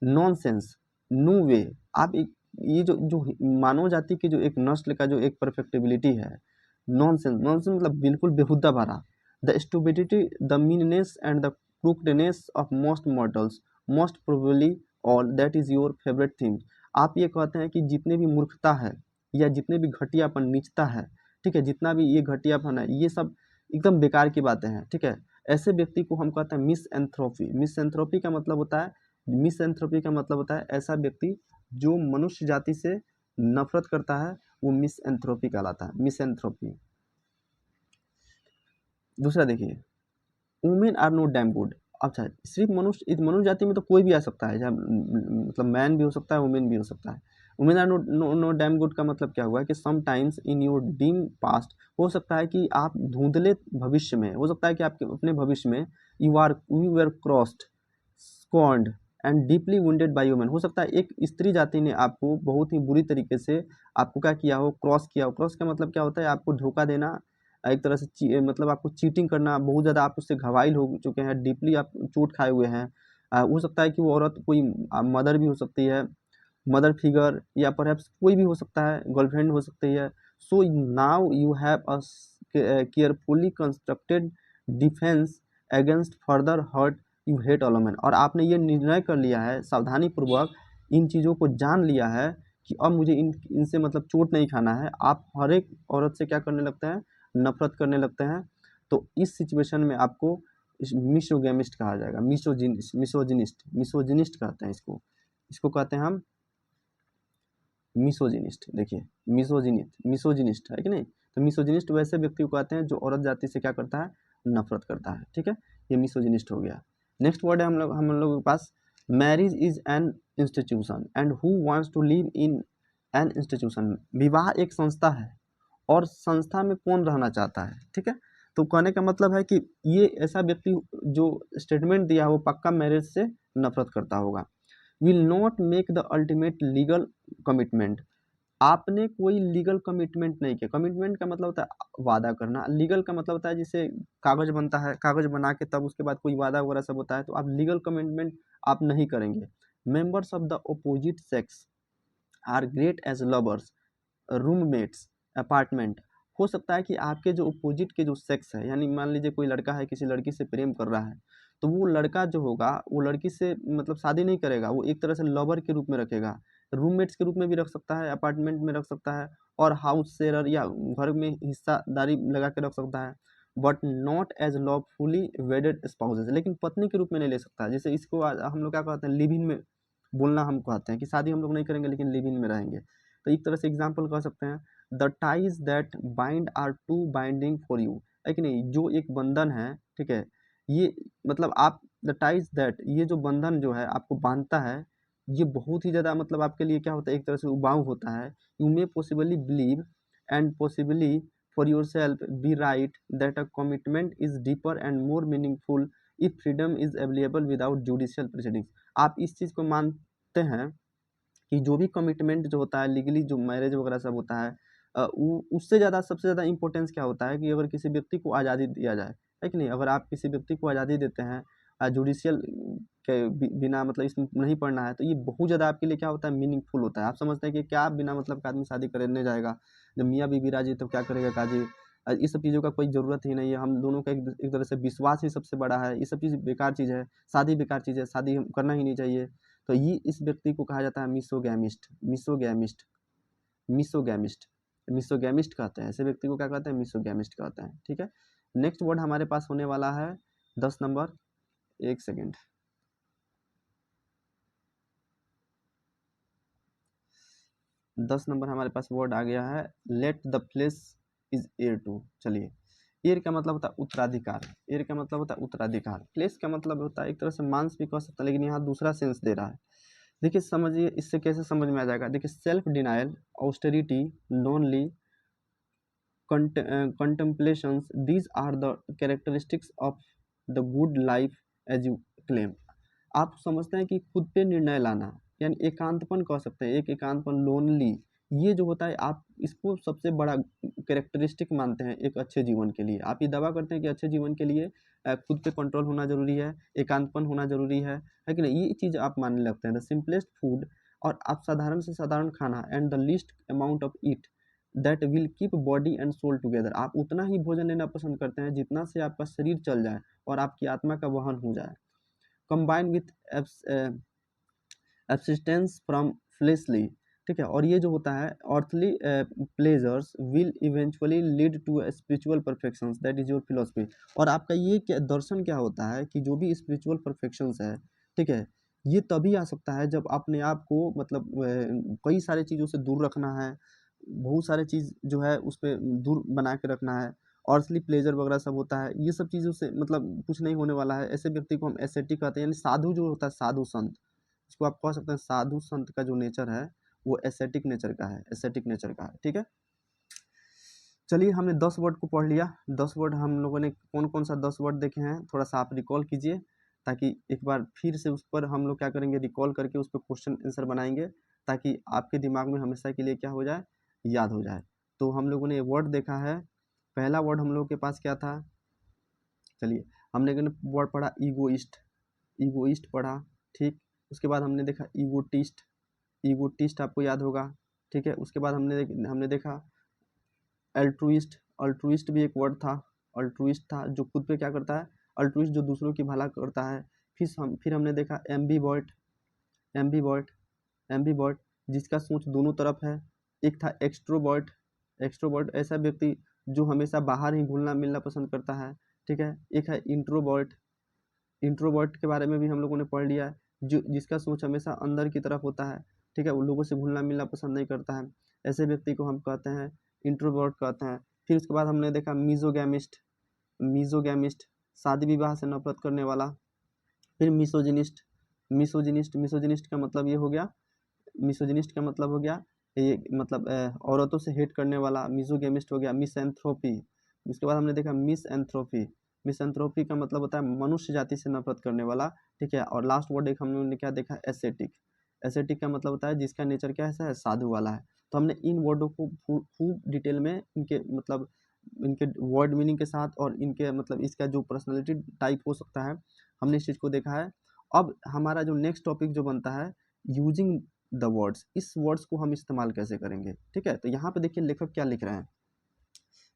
nonsense, no way, आप एक ये जो मानव जाति की जो एक नस्ल का जो एक परफेक्टिबिलिटी है, नॉनसेंस, नॉनसेंस मतलब बिल्कुल बेहुदा भरा। The stupidity, the meanness and the crookedness of most mortals, most probably all that is your favourite theme. आप ये कहते हैं कि जितने भी मूर्खता है या जितने भी घटियापन, नीचता है, ठीक है, जितना भी ये घटियापन है, ये सब एकदम बेकार की बातें हैं, ठीक है। ऐसे व्यक्ति को हम कहते हैं मिसएंथ्रोपी। मिसएंथ्रोपी का मतलब होता है, मिसएंथ्रोपी का मतलब होता है ऐसा व्यक्ति जो मनुष्य जाति से नफरत करता है, वो मिसएंथ्रोपी कहलाता है, मिसएंथ्रोपी। दूसरा देखिए, women are not damn good. अच्छा, सिर्फ मनुष्य, इस मनुष्य जाति में तो कोई भी आ सकता है, मतलब मैन भी हो सकता है, वुमेन भी हो सकता है। Women are no damn good का मतलब क्या हुआ कि sometimes in your dim past, हो सकता है कि आप धुंधले भविष्य में, हो सकता है कि आपके अपने भविष्य में you were crossed, scorned and deeply wounded by women, हो सकता है एक स्त्री जाति ने आपको बहुत ही बुरी तरीके से आपको क्या किया हो, क्रॉस किया हो। क्रॉस का मतलब क्या होता है, आपको धोखा देना, एक तरह से मतलब आपको चीटिंग करना, बहुत ज़्यादा आप उससे घायल हो चुके हैं, डीपली आप चोट खाए हुए हैं। हो सकता है कि वो औरत कोई मदर भी हो सकती है, मदर फिगर, या परहैप्स कोई भी हो सकता है, गर्लफ्रेंड हो सकती है। So now you have a carefully constructed defence against further hurt, you hate all women, और आपने ये निर्णय कर लिया है सावधानी पूर्वक, इन चीज़ों को जान लिया है कि अब मुझे इनसे मतलब चोट नहीं खाना है। आप हर एक औरत से क्या करने लगते हैं, नफरत करने लगते हैं। तो इस सिचुएशन में आपको मिसोगेमिस्ट कहा जाएगा, मिसोजिनिस्ट कहते हैं इसको, इसको कहते हैं हम मिसोजिनिस्ट। देखिए, मिसोजिनिस्ट है कि नहीं। तो मिसोजिनिस्ट वैसे व्यक्ति को कहते हैं जो औरत जाति से क्या करता है, नफरत करता है, ठीक है। ये मिसोजिनिस्ट हो गया। नेक्स्ट वर्ड है हम लोगों के पास, marriage is an institution and who wants to live in an institution, विवाह एक संस्था है और संस्था में कौन रहना चाहता है, ठीक है। तो कहने का मतलब है कि ये ऐसा व्यक्ति जो स्टेटमेंट दिया है वो पक्का मैरिज से नफरत करता होगा। Will not make the ultimate legal commitment, आपने कोई लीगल कमिटमेंट नहीं किया। कमिटमेंट का मतलब होता है वादा करना, लीगल का मतलब होता है जिसे कागज बनता है, कागज बना के तब उसके बाद कोई वादा वगैरह सब होता है, तो आप लीगल कमिटमेंट आप नहीं करेंगे। Members of the opposite sex are great as lovers, roommates, apartment. हो सकता है कि आपके जो अपोजिट के जो सेक्स है, यानी मान लीजिए कोई लड़का है किसी लड़की से प्रेम कर रहा है, तो वो लड़का जो होगा वो लड़की से मतलब शादी नहीं करेगा, वो एक तरह से लवर के रूप में रखेगा, रूममेट्स के रूप में भी रख सकता है, अपार्टमेंट में रख सकता है, और हाउस शेयर या घर में हिस्सादारी लगा के रख सकता है, but not as lawfully wedded spouses, लेकिन पत्नी के रूप में नहीं ले सकता। जैसे इसको हम लोग क्या कहते हैं, लिव इन में बोलना हम कहते हैं कि शादी हम लोग नहीं करेंगे लेकिन लिव इन में रहेंगे। तो एक तरह से एग्जाम्पल कह सकते हैं, the ties that bind are too binding for you, है कि नहीं, जो एक बंधन है, ठीक है, ये मतलब आप द टाइज दैट, ये जो बंधन जो है आपको बांधता है, ये बहुत ही ज़्यादा मतलब आपके लिए क्या होता है, एक तरह से उबाऊ होता है। You may possibly believe and possibly for your self be right that a commitment is deeper and more meaningful if freedom is available without judicial proceedings. आप इस चीज़ को मानते हैं कि जो भी कमिटमेंट जो होता है लीगली, जो मैरिज वगैरह सब होता है, उससे ज़्यादा सबसे ज़्यादा इंपॉर्टेंस क्या होता है कि अगर किसी व्यक्ति को आज़ादी दिया जाए, है कि नहीं। अगर आप किसी व्यक्ति को आज़ादी देते हैं जुडिशियल के बिना, मतलब इसमें नहीं पढ़ना है, तो ये बहुत ज़्यादा आपके लिए क्या होता है, मीनिंगफुल होता है। आप समझते हैं कि क्या बिना मतलब का आदमी शादी करने जाएगा, जब मियाँ बीवी राजी तो क्या करेगा काजी। इस सब चीज़ों का कोई ज़रूरत ही नहीं है, हम दोनों का एक तरह से विश्वास ही सबसे बड़ा है। ये सब चीज़ बेकार चीज़ है, शादी बेकार चीज़ है, शादी करना ही नहीं चाहिए। तो ये इस व्यक्ति को कहा जाता है मिसोगैमिस्ट, मिसोगैमिस्ट, मिसोगैमिस्ट, मिसोगैमिस्ट कहते हैं। ऐसे व्यक्ति को क्या कहते हैं, मिसोगैमिस्ट कहते हैं, ठीक है। नेक्स्ट वर्ड हमारे पास होने वाला है 10 नंबर, 1 सेकेंड, 10 नंबर हमारे पास वर्ड आ गया है, let the flesh is heir to. चलिए, एयर का मतलब होता है उत्तराधिकार, एयर का मतलब होता है उत्तराधिकार, फ्लेश का मतलब होता है एक तरह से मांस भी कह सकता है, लेकिन यहाँ दूसरा सेंस दे रहा है। देखिए समझिए, इससे कैसे समझ में आ जाएगा। देखिए, self denial, austerity, lonely, contemplations, these are the characteristics of the good life as you claim। आप समझते हैं कि खुद पे निर्णय लाना, यानी एकांतपन कह सकते हैं, एक एकांतपन, लोनली, ये जो होता है आप इसको सबसे बड़ा कैरेक्टरिस्टिक मानते हैं एक अच्छे जीवन के लिए। आप ये दावा करते हैं कि अच्छे जीवन के लिए खुद पे कंट्रोल होना जरूरी है, एकांतपन होना जरूरी है कि नहीं, ये चीज़ आप मानने लगते हैं। द सिंपलेस्ट फूड, और आप साधारण से साधारण खाना, and the least amount of it that will keep body and soul together, आप उतना ही भोजन लेना पसंद करते हैं जितना से आपका शरीर चल जाए और आपकी आत्मा का वहन हो जाए। Combine with abstinence from fleshly, ठीक है, और ये जो होता है earthly pleasures will eventually lead to spiritual perfections, that is your philosophy. और आपका ये क्या दर्शन क्या होता है कि जो भी स्पिरिचुअल परफेक्शंस है, ठीक है, ये तभी आ सकता है जब अपने आप को मतलब कई सारे चीज़ों से दूर रखना है, बहुत सारे चीज़ जो है उस पर दूर बना के रखना है, अर्थली प्लेजर वगैरह सब होता है, ये सब चीज़ों से मतलब कुछ नहीं होने वाला है। ऐसे व्यक्ति को हम एसेटिक कहते हैं, यानी साधु जो होता है, साधु संत, इसको आप कह सकते हैं साधु संत का जो नेचर है वो एसेटिक नेचर का है, एसेटिक नेचर का है, ठीक है। चलिए, हमने 10 वर्ड को पढ़ लिया। 10 वर्ड हम लोगों ने कौन कौन सा 10 वर्ड देखे हैं, थोड़ा सा आप रिकॉल कीजिए, ताकि एक बार फिर से उस पर हम लोग क्या करेंगे, रिकॉल करके उस पर क्वेश्चन आंसर बनाएंगे, ताकि आपके दिमाग में हमेशा के लिए क्या हो जाए, याद हो जाए। तो हम लोगों ने वर्ड देखा है, पहला वर्ड हम लोग के पास क्या था, चलिए, हमने वर्ड पढ़ा ईगोइस्ट, ईगोइस्ट पढ़ा, ठीक। उसके बाद हमने देखा ईगोटिस्ट, ईगोटिस्ट आपको याद होगा, ठीक है। उसके बाद हमने देखा अल्ट्रुइस्ट, अल्ट्रुइस्ट भी एक वर्ड था, अल्ट्रुइस्ट था जो खुद पे क्या करता है, अल्ट्रुइस्ट जो दूसरों की भला करता है। फिर हमने देखा एम्बीवर्ट, एम्बीवर्ट, एम्बीवर्ट जिसका सोच दोनों तरफ है। एक था एक्सट्रोवर्ट, एक्सट्रोवर्ट ऐसा व्यक्ति जो हमेशा बाहर ही घुलना मिलना पसंद करता है, ठीक है। एक है इंट्रोवर्ट, इंट्रोवर्ट के बारे में भी हम लोगों ने पढ़ लिया है, जो जिसका सोच हमेशा अंदर की तरफ होता है, ठीक है, वो लोगों से घुलना मिलना पसंद नहीं करता है। ऐसे व्यक्ति को हम कहते हैं इंट्रोवर्ट कहते हैं। फिर उसके बाद हमने देखा मीजोगैमिस्ट, मीजोगैमिस्ट शादी विवाह से नफरत करने वाला। फिर मिसोजिनिस्ट, मिसोजिनिस्ट, मिसोजिनिस्ट का मतलब ये हो गया, मिसोजिनिस्ट का मतलब हो गया ये मतलब औरतों से हेट करने वाला, मिसोगेमिस्ट हो गया, मिसएंथ्रोपी। उसके बाद हमने देखा मिसएंथ्रोपी। मिसएंथ्रोपी का मतलब होता है मनुष्य जाति से नफरत करने वाला, ठीक है। और लास्ट वर्ड एक हमने क्या देखा, एसेटिक। एसेटिक का मतलब होता है जिसका नेचर क्या है, साधु वाला है। तो हमने इन वर्डों को खूब डिटेल में इनके मतलब इनके वर्ड मीनिंग के साथ और इनके मतलब इसका जो पर्सनालिटी टाइप हो सकता है, हमने इस चीज़ को देखा है। अब हमारा जो नेक्स्ट टॉपिक जो बनता है, यूजिंग द वर्ड्स, इस वर्ड्स को हम इस्तेमाल कैसे करेंगे, ठीक है। तो यहाँ पे देखिए लेखक क्या लिख रहे हैं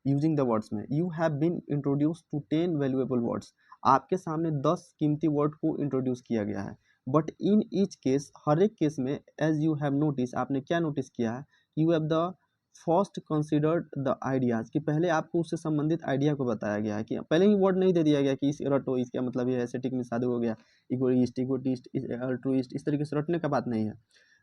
यूजिंग द वर्ड्स में, you have been introduce to 10 valuable words. आपके सामने 10 कीमती वर्ड को इंट्रोड्यूस किया गया है। बट इन ईच केस, हर एक केस में, एज यू हैव नोटिस, आपने क्या नोटिस किया है, you have the first considered the ideas, कि पहले आपको उससे संबंधित आइडिया को बताया गया है, कि पहले ही वर्ड नहीं दे दिया गया कि इस रटो, इसका मतलब ये एसेटिक में साधु हो गया, इगोइस्ट, इगोटिस्ट, अल्ट्रुइस्ट, इस तरीके से रटने का बात नहीं है।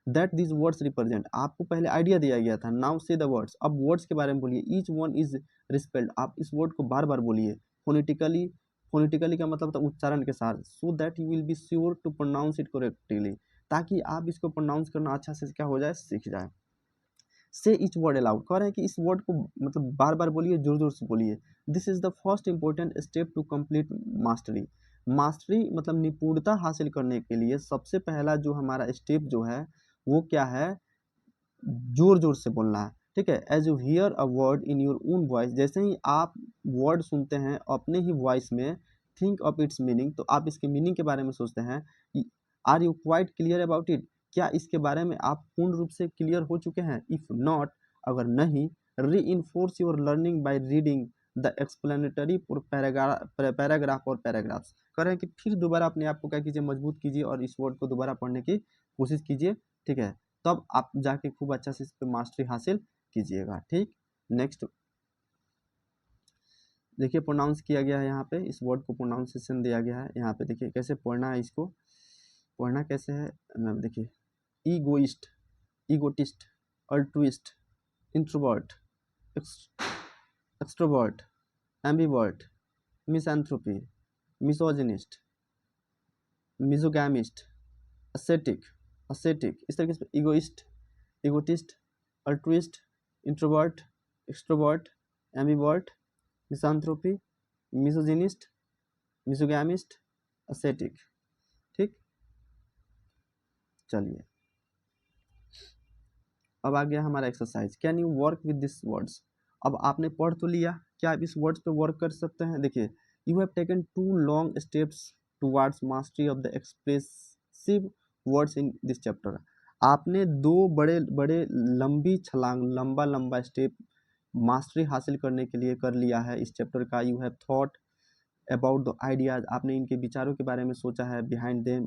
दैट दिस वर्ड्स रिप्रेजेंट, आपको पहले आइडिया दिया गया था, नाउ से द वर्ड्स, अब वर्ड्स के बारे में बोलिए। ईच वन इज रिस्पेल्ड, आप इस वर्ड को बार बार बोलिए फोनेटिकली। फोनेटिकली का मतलब था उच्चारण के साथ, so that you will be sure to pronounce it correctly, ताकि आप इसको प्रोनाउंस करना अच्छा से क्या हो जाए, सीख जाए। से इच वर्ड अलाउड, कह रहे हैं कि इस वर्ड को मतलब बार बार बोलिए, जोर जोर से बोलिए। This is the first important step to complete mastery. Mastery मतलब निपुणता हासिल करने के लिए सबसे पहला जो हमारा स्टेप जो है वो क्या है, जोर जोर से बोलना है, ठीक है। As you hear a word in your own voice, जैसे ही आप वर्ड सुनते हैं अपने ही वॉइस में, थिंक ऑफ इट्स मीनिंग, तो आप इसके मीनिंग के बारे में सोचते हैं। Are you quite clear about it, क्या इसके बारे में आप पूर्ण रूप से क्लियर हो चुके हैं। इफ नॉट, अगर नहीं, री enforce your learning by reading the explanatory paragraph और पैराग्राफ्स, कह रहे हैं कि फिर दोबारा अपने आप को क्या कीजिए, मजबूत कीजिए और इस वर्ड को दोबारा पढ़ने की कोशिश कीजिए, ठीक है। तब आप जाके खूब अच्छा से इस पर मास्टरी हासिल कीजिएगा, ठीक। नेक्स्ट देखिए प्रोनाउंस किया गया है, यहाँ पे इस वर्ड को प्रोनाउंसिएशन दिया गया है। यहाँ पे देखिए कैसे पढ़ना है, इसको पढ़ना कैसे है, देखिए egoist, egotist, altruist, introvert, extrovert, ambivert, misanthropy, misogynist, misogamist, ascetic, ascetic, इस तरीके से egoist, egotist, altruist, introvert, extrovert, ambivert, misanthropy, misogynist, misogamist, ascetic, ठीक। चलिए अब आ गया हमारा exercise, can you work with this words. अब आपने पढ़ तो लिया, क्या आप इस वर्ड्स पे वर्क कर सकते हैं। देखिए, you have taken 2 long steps towards mastery of the expressive words in this chapter. आपने 2 बड़े बड़े लंबी छलांग, लंबा लंबा स्टेप मास्टरी हासिल करने के लिए कर लिया है इस चैप्टर का। You have thought about the ideas, आपने इनके विचारों के बारे में सोचा है, behind them,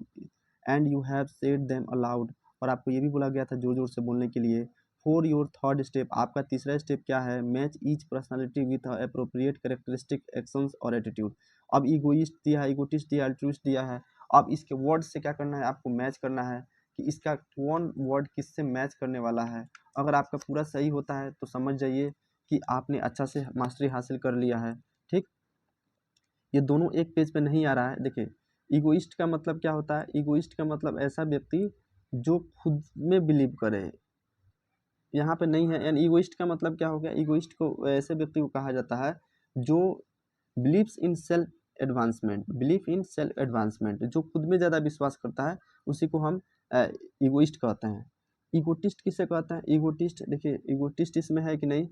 and you have said them allowed, और आपको ये भी बोला गया था जोर जोर से बोलने के लिए। फॉर योर थर्ड स्टेप, आपका तीसरा स्टेप क्या है, match each personality with appropriate characteristic actions और एटीट्यूड। अब ईगोइस्ट दिया है, ईगोटिस्ट दिया है, अल्ट्रुइस्ट दिया है। अब इसके वर्ड से क्या करना है, आपको मैच करना है कि इसका कौन वर्ड किससे मैच करने वाला है। अगर आपका पूरा सही होता है तो समझ जाइए कि आपने अच्छा से मास्टरी हासिल कर लिया है, ठीक। ये दोनों एक पेज पे नहीं आ रहा है। देखिए, ईगोइस्ट का मतलब क्या होता है, ईगोइस्ट का मतलब ऐसा व्यक्ति जो खुद में बिलीव करे, यहाँ पे नहीं है। यानी ईगोइस्ट का मतलब क्या हो गया, ईगोइस्ट को ऐसे व्यक्ति को कहा जाता है जो believes in self advancement, believe in self advancement, जो खुद में ज़्यादा विश्वास करता है, उसी को हम ईगोइस्ट कहते हैं। ईगोटिस्ट किसे कहते हैं, ईगोटिस्ट देखिए, ईगोटिस्ट इसमें है कि नहीं,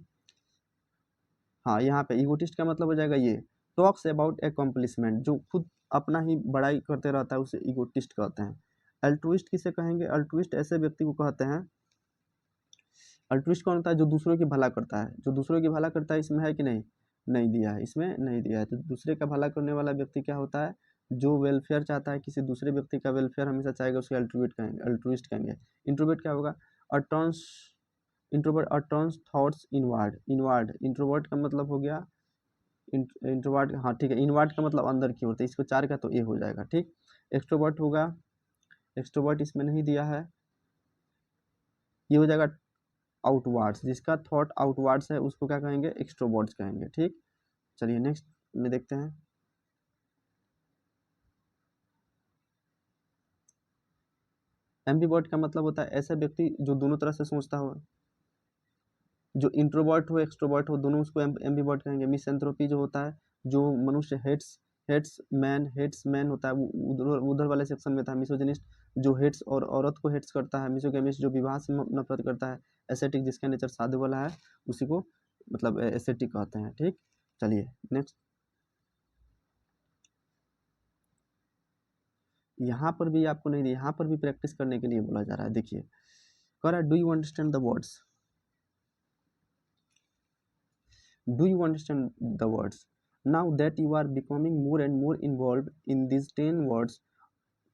हाँ यहाँ पे ईगोटिस्ट का मतलब हो जाएगा ये, टॉक्स अबाउट एकम्प्लिशमेंट, जो खुद अपना ही बड़ाई करते रहता है, उसे ईगोटिस्ट कहते हैं। अल्ट्रुइस्ट किसे कहेंगे, अल्ट्रुइस्ट ऐसे व्यक्ति को कहते हैं, अल्ट्रुइस्ट कौन होता है, जो दूसरों की भला करता है, जो दूसरों की भला करता है, इसमें है कि नहीं, नहीं दिया है, इसमें नहीं दिया है। तो दूसरे का भला करने वाला व्यक्ति क्या होता है, जो वेलफेयर चाहता है, किसी दूसरे व्यक्ति का वेलफेयर हमेशा चाहेगा, उसे अल्ट्रुइट कहेंगे, अल्ट्रुइस्ट कहेंगे। इंट्रोवर्ट क्या होगा, turns, introvert turns thoughts inward, inward introvert का मतलब हो गया इंट्रोवर्ट, हाँ ठीक है, इनवर्ट का मतलब अंदर की ओर, तो इसको 4 का तो ए हो जाएगा, ठीक। एक्सट्रोवर्ट होगा, एक्सट्रोवर्ट इसमें नहीं दिया है, ये हो जाएगा आउटवर्ड्स, जिसका थॉट आउटवर्ड्स है उसको क्या कहेंगे, एक्सट्रोवर्ट्स कहेंगे, ठीक। चलिए नेक्स्ट में देखते हैं। एम्बीवर्ट का मतलब होता है ऐसा व्यक्ति जो दोनों तरह से सोचता हो, जो इंट्रोवर्ट हो एक्सट्रोवर्ट हो दोनों उसको एम्बीवर्ट कहेंगे। मिसएंथ्रोपी जो होता है, जो मनुष्य हेट्स मैन होता है, वो उधर उधर वाले सेक्शन में था। मिसोजिनिस्ट जो हेट्स और औरत को हेट्स करता है। मिसोगेमिस्ट जो विवाह से नफरत करता है। एसेटिक जिसका नेचर साधु वाला है उसी को मतलब एसेटिक कहते हैं। ठीक, चलिए नेक्स्ट। यहाँ पर भी आपको नहीं, यहाँ पर भी प्रैक्टिस करने के लिए बोला जा रहा है। देखिए कह रहा है do you understand the words, do you understand the words now that you are becoming more and more involve in this 10 words.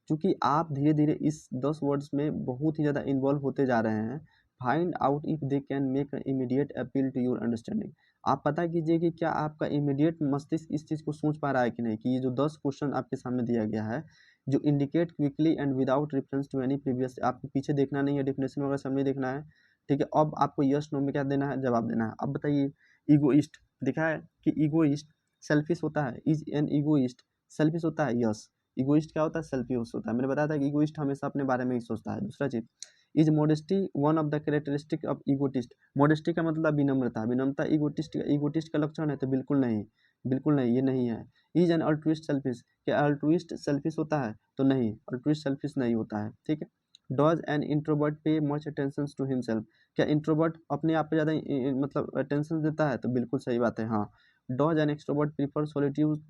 क्योंकि आप धीरे धीरे इस 10 वर्ड्स में बहुत ही ज़्यादा इन्वॉल्व होते जा रहे हैं। Find out if they can make immediate appeal to your understanding. आप पता कीजिए कि क्या आपका इमीडिएट मस्तिष्क इस चीज़ को सोच पा रहा है कि नहीं, कि ये जो 10 क्वेश्चन आपके सामने दिया गया है, जो indicate quickly and without reference to any previous, आपको पीछे देखना नहीं है, डेफिनेशन वगैरह सामने देखना है। ठीक है, अब आपको यस नो में क्या देना है, जवाब देना है। अब बताइए ईगोइस्ट दिखा है कि ईगोइस्ट सेल्फिश होता है, इज एन ईगोइस्ट सेल्फिश होता है, यस। इगोइस्ट क्या होता है, सेल्फिश होता है। मैंने बताया था कि इगोइस्ट हमेशा अपने बारे में ही सोचता है। दूसरा चीज, is modesty one of the characteristic of egotist. Modesty का मतलब विनम्रता, विनम्रता इगोटिस्ट का लक्षण है, तो बिल्कुल नहीं, बिल्कुल नहीं, ये नहीं है। इज एन अल्ट्रुइस्ट सेल्फिश, क्या अल्ट्रुइस्ट सेल्फिश होता है, तो नहीं, अल्ट्रुइस्ट सेल्फिश नहीं होता है। ठीक है, does an introvert pay much attention to himself, क्या इंट्रोवर्ट अपने आप पे ज़्यादा मतलब अटेंशन देता है, तो बिल्कुल सही बात है, हाँ। Does an extrovert prefer solitude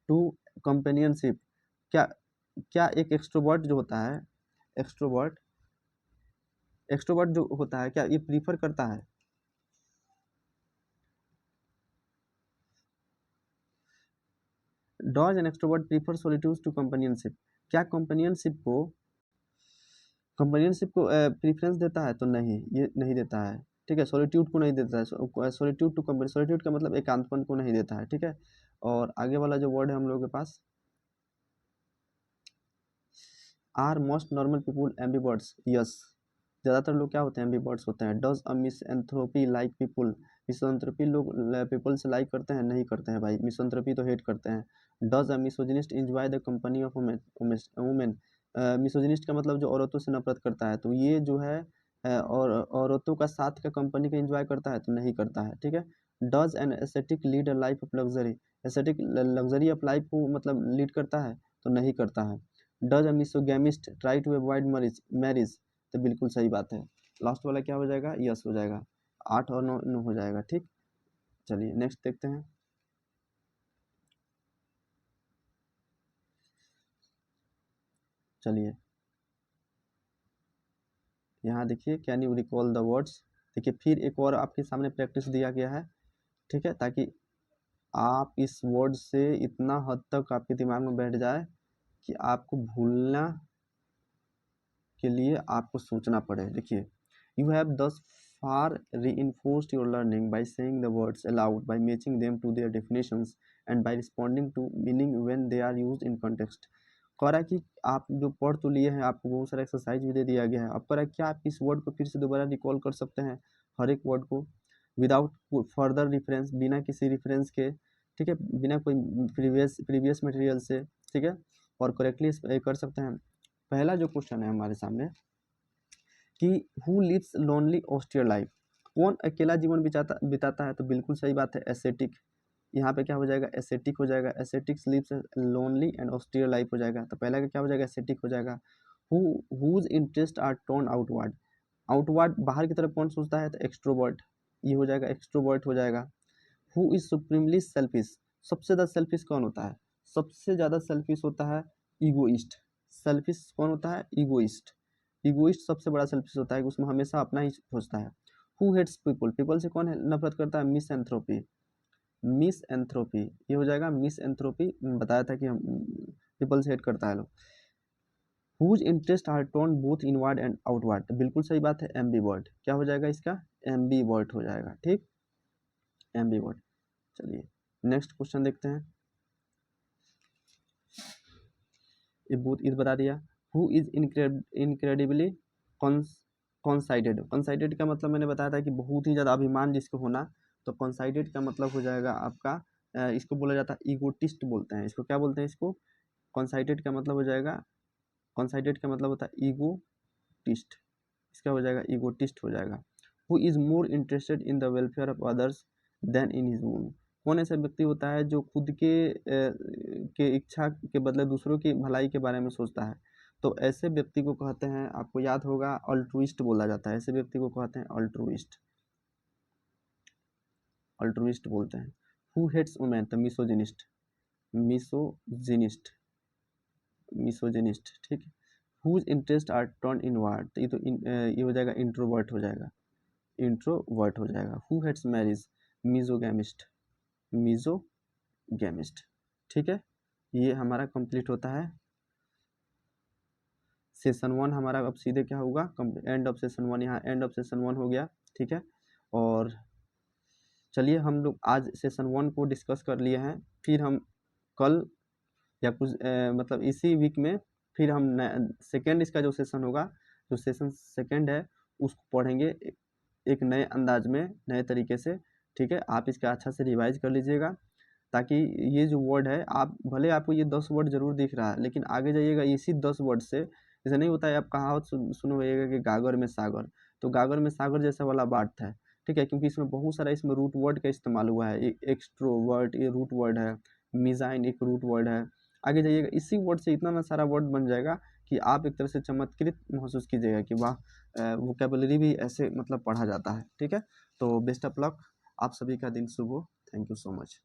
to companionship, क्या क्या एक एक्सट्रोवर्ट जो होता है, एक्सट्रोवर्ट एक्सट्रोवर्ट जो होता है, क्या ये प्रीफर करता है, does an extrovert prefer solitude to companionship, क्या कंपेनियनशिप को प्रीफरेंस देता है, तो नहीं, ये नहीं देता है। ठीक है, सॉलिट्यूड को नहीं देता है, सॉलिट्यूड टू कंपेनी, सॉलिट्यूड का मतलब एकांतपन को नहीं देता है। ठीक है, और आगे वाला जो वर्ड है हम लोगों के पास, are most normal people ambiverts, yes. ज़्यादातर लोग क्या होते हैं, एम्बीवर्ट्स होते हैं। Does a misanthropy like people, misanthropy लोग पीपल से लाइक करते हैं, नहीं करते हैं भाई, मिसएंथ्रोपी तो हेट करते हैं। Does a misogynist enjoy the company of women, misogynist का मतलब जो औरतों से नफरत करता है, तो ये जो है और औरतों का साथ का कंपनी का एंजॉय करता है, तो नहीं करता है। ठीक है, does an aesthetic lead a life of luxury, aesthetic luxury of life को मतलब लीड करता है, तो नहीं करता है। Does a misogamist try to avoid marriage, तो बिल्कुल सही बात है। लास्ट वाला क्या हो जाएगा, यस हो जाएगा। 8 और 9 9 हो जाएगा। ठीक, चलिए नेक्स्ट देखते हैं। चलिए यहाँ देखिए, can you recall the words. देखिए फिर एक और आपके सामने प्रैक्टिस दिया गया है। ठीक है, ताकि आप इस वर्ड से इतना हद तक आपके दिमाग में बैठ जाए कि आपको भूलना के लिए आपको सोचना पड़े। देखिए, यू हैव दस फार reinforced your learning by saying the words aloud, by matching them to their definitions, and by responding to meaning when they are used in context। कह रहा है कि आप जो पढ़ तो लिए हैं, आपको बहुत सारा एक्सरसाइज भी दे दिया गया है। अब कह रहा है क्या आप इस वर्ड को फिर से दोबारा रिकॉल कर सकते हैं, हर एक वर्ड को विदाउट फर्दर रिफरेंस, बिना किसी रिफरेंस के। ठीक है, बिना कोई प्रीवियस मटेरियल से। ठीक है, और करेक्टली कर सकते हैं। पहला जो क्वेश्चन है हमारे सामने कि who lives lonely austere life, कौन अकेला जीवन बिताता है, तो बिल्कुल सही बात है, एसेटिक। यहाँ पे क्या हो जाएगा, एसेटिक हो जाएगा। Ascetics lives lonely and austere life हो जाएगा, तो पहला का क्या हो जाएगा, एसेटिक हो जाएगा। Whose interest are turn outward, outward बाहर की तरफ कौन सोचता है, तो एक्सट्रोवर्ट, ये हो जाएगा, एक्सट्रोवर्ट हो जाएगा। हु इज सुप्रीमली सेल्फिश, सबसे ज़्यादा सेल्फिश कौन होता है, सबसे ज़्यादा सेल्फिश होता है ईगोइस्ट। सेल्फिश कौन होता है, ईगोइस्ट। ईगोइस्ट सबसे बड़ा सेल्फिश होता है कि उसमें हमेशा अपना ही सोचता है। हु हेट्स पीपल, पीपल से कौन नफरत करता है, मिस एंथ्रोपी, मिस एंथ्रोपी, ये हो जाएगा मिस एंथ्रोपी। बताया था कि हम पीपल से हेट करता है लोग। Whose interest are turn both inward and outward, बिल्कुल सही बात है, एम्बीवर्ट, क्या हो जाएगा इसका, एम्बीवर्ट हो जाएगा। ठीक, एम्बीवर्ट। चलिए नेक्स्ट क्वेश्चन देखते हैं। ये बहुत इज बता दिया। हु इज इनक्रेडिबली कॉन्साइडेड, कॉन्साइडेड का मतलब मैंने बताया था कि बहुत ही ज़्यादा अभिमान जिसको होना, तो कॉन्साइडेड का मतलब हो जाएगा आपका इसको बोला जाता है ईगोटिस्ट बोलते हैं, इसको क्या बोलते हैं, इसको कॉन्साइडेड का मतलब हो जाएगा, कॉन्साइडेड का मतलब होता है ईगोटिस्ट, इसका हो जाएगा ईगोटिस्ट हो जाएगा। Who is more interested in the welfare of others than in his own. कौन ऐसा व्यक्ति होता है जो खुद के इच्छा के बदले दूसरों की भलाई के बारे में सोचता है? तो ऐसे व्यक्ति को कहते हैं, आपको याद होगा, अल्ट्रुइस्ट बोला जाता है। ऐसे व्यक्ति को कहते हैं अल्ट्रुइस्ट, अल्ट्रुइस्ट बोलते हैं। हु हेट्स वुमेन, तो मिसोजिनिस्ट, मिसोजिनिस्ट, मिसोजिनिस्ट, ठीक है। Whose interest are turn inward, तो ये हो जाएगा इंट्रोवर्ट हो जाएगा, इंट्रोवर्ट हो जाएगा। हु हेट्स मैरिज, मिजोगैमिस्ट, मिजोगैमिस्ट, ठीक है। ये हमारा कंप्लीट होता है सेशन 1 हमारा। अब सीधे क्या होगा, एंड ऑफ सेशन 1, यहाँ एंड ऑफ सेशन 1 हो गया, ठीक है। और चलिए हम लोग आज सेशन 1 को डिस्कस कर लिए हैं, फिर हम कल या कुछ मतलब इसी वीक में फिर हम सेकेंड इसका जो सेशन होगा, जो सेशन सेकेंड है, उसको पढ़ेंगे एक नए अंदाज में, नए तरीके से, ठीक है। आप इसका अच्छा से रिवाइज कर लीजिएगा, ताकि ये जो वर्ड है, आप भले आपको ये 10 वर्ड जरूर दिख रहा है, लेकिन आगे जाइएगा इसी 10 वर्ड से, जैसे नहीं होता है, आप कहावत सुनोगे कि गागर में सागर, तो गागर में सागर जैसा वाला बात है, ठीक है। क्योंकि इसमें बहुत सारा इसमें रूट वर्ड का इस्तेमाल हुआ है। एक्सट्रोवर्ट ये रूट वर्ड है, मिजाइन एक रूट वर्ड है। आगे जाइएगा इसी वर्ड से इतना ना सारा वर्ड बन जाएगा कि आप एक तरह से चमत्कृत महसूस कीजिएगा कि वाह, वोकेबलरी भी ऐसे मतलब पढ़ा जाता है, ठीक है। तो बेस्ट ऑफ लक, आप सभी का दिन शुभ हो। Thank you so much.